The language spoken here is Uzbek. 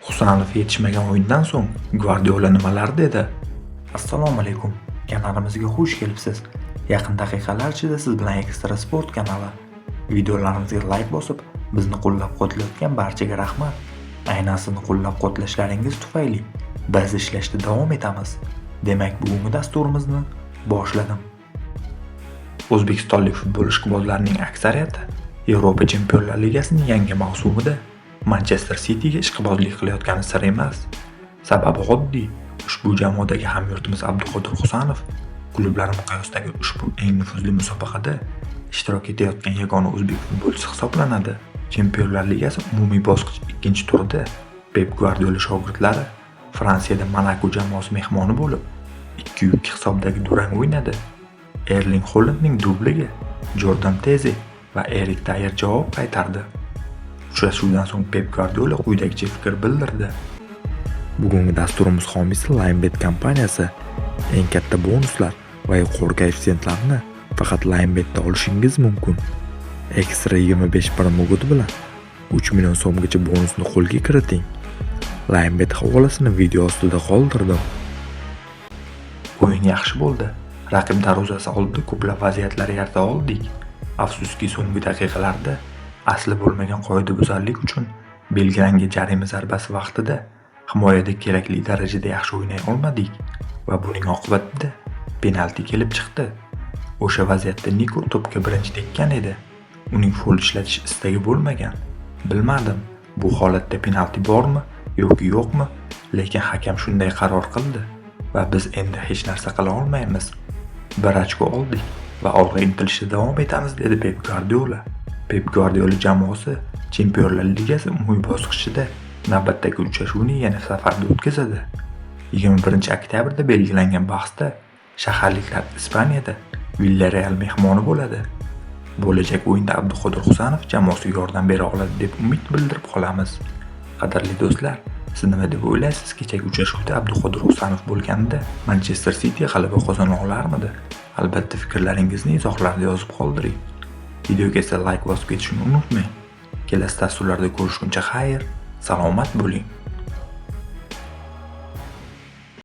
Husanov yetishmagan o'yindan so'ng Guardiola nimalar dedi? Assalomu alaykum. Kanalimizga xush kelibsiz. Yaqin daqiqalar ichida siz bilan Ekstra Sport kanali. Videolarimizga like bosib, bizni qo'llab-quvvatlayotgan barchaga rahmat. Aynan sizni qo'llab-quvvatlashlaringiz tufayli biz ishlashda davom etamiz. Demak, bugungi dasturimizni boshladim. O'zbekistonlik futbol ishqibozlarining aksariyati Yevropa Chempionlar Ligasining yangi mavsumida Manchester Cityga ishqibozlik qilayotgani sir emas. Sababi oddiy. Ushbu jamoadagi hamyurtimiz Abduqodir Husanov klublar miqyosidagi ushbu eng nufuzli musobaqada ishtirok etayotgan yagona o'zbek futbolchisi hisoblanadi. Chempionlar Ligasi umumiy bosqich 2-turida Pep Guardiola shogirdlari Fransiyada Monaco jamoasi mehmoni bo'lib, 2-2 hisobdagi durang o'ynadi. Erling Haalandning dubliga Jordan Teze va Erik Dyer javob qaytardi. Uchrashuvdan so'ng Pep Guardiola quyidagicha fikr bildirdi. Bugungi dasturimiz homiysi LineBet kompaniyasi eng katta bonuslar va yuqori koeffitsiyentlarni faqat LineBetda olishingiz mumkin. Ekstra 25 promokodi bilan 3 million so'mgacha bonusni qo'lga kiriting. LineBet havolasini video ostida qoldirdim. O'yin yaxshi bo'ldi. Raqib darvozasi oldida ko'plab vaziyatlar yarata oldik. Afsuski so'nggi daqiqalarda asli bo'lmagan qoidabuzarlik uchun belgilangan jarima zarbasi vaqtida himoyada kerakli darajada yaxshi o'ynay olmadik va buning oqibatida penalti kelib chiqdi. O'sha vaziyatda Niko to'pga birinchi tekkan edi. Uning fol ishlatish istagi bo'lmagan. Bilmadim, bu holatda penalti bormi yoki yo'qmi, lekin hakam shunday qaror qildi va biz endi hech narsa qila olmaymiz. Bir ochko oldik va olg'a intilishda davom etamiz, dedi Pep Guardiola. Pep Guardiola jamoasi Chempionlar Ligasi umumiy bosqichida navbatdagi uchrashuvni yana safarda o'tkazadi. 21-oktyabrda belgilangan bahsda shaharliklar Ispaniyada Villarreal mehmoni bo'ladi. Bo'lajak o'yinda Abduqodir Husanov jamoasiga yordam bera oladi deb umid bildirib qolamiz. Qadrli do'stlar, siz nima deb o'ylaysiz? Kechagi uchrashuvda Abduqodir Husanov bo'lganida Manchester City g'alaba qozona olarmidi? Albatta fikrlaringizni izohlarda yozib qoldiring. Videoga esa like bosib ketishni unutmang. Kelasi dasturlarda ko'rishguncha xayr, salomat bo'ling.